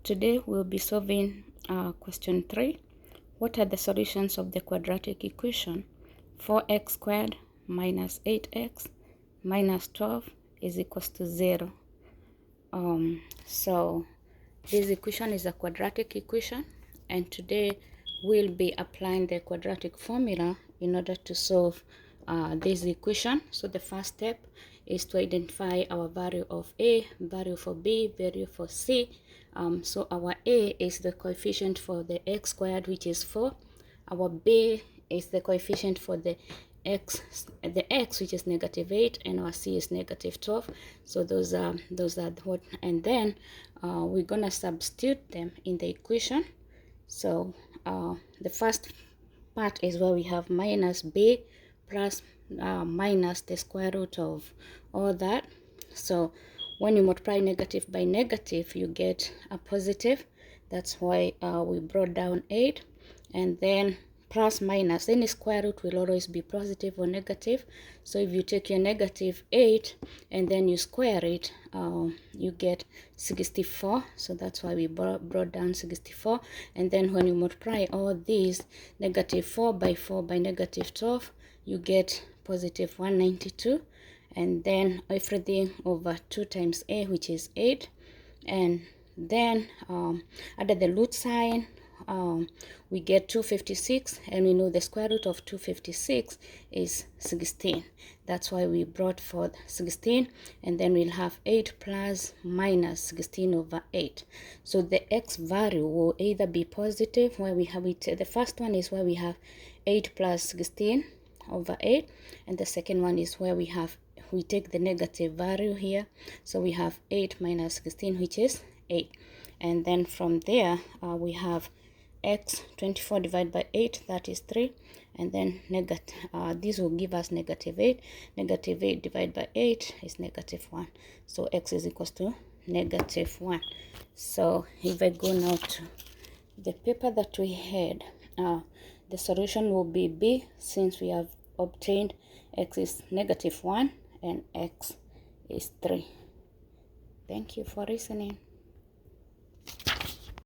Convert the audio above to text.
Today we'll be solving question 3. What are the solutions of the quadratic equation 4x squared minus 8x minus 12 is equals to 0? So this equation is a quadratic equation, and today we'll be applying the quadratic formula in order to solve this equation. So the first step is to identify our value of a, value for b, value for c. So our a is the coefficient for the x squared, which is 4. Our b is the coefficient for the x, which is negative 8, and our c is negative 12. So those are what, and then we're gonna substitute them in the equation. So the first part is where we have minus b plus minus the square root of all that. So when you multiply negative by negative, you get a positive. That's why we brought down 8, and then plus minus, any square root will always be positive or negative. So if you take your negative 8 and then you square it, you get 64. So that's why we brought down 64. And then when you multiply all these, negative 4 by negative 12, you get positive 192. And then everything over 2 times a, which is 8. And then add the root sign, we get 256, and we know the square root of 256 is 16. That's why we brought forth 16, and then we'll have 8 plus minus 16 over 8. So the x value will either be positive, where we have it. The first one is where we have 8 plus 16 over 8, and the second one is where we take the negative value here. So we have 8 minus 16, which is 8. And then from there we have x, 24 divided by 8, that is 3. And then this will give us negative 8. Negative 8 divided by 8 is negative 1. So x is equals to negative 1. So if I go now to the paper that we had, the solution will be b, since we have obtained x is negative 1 and x is 3. Thank you for listening.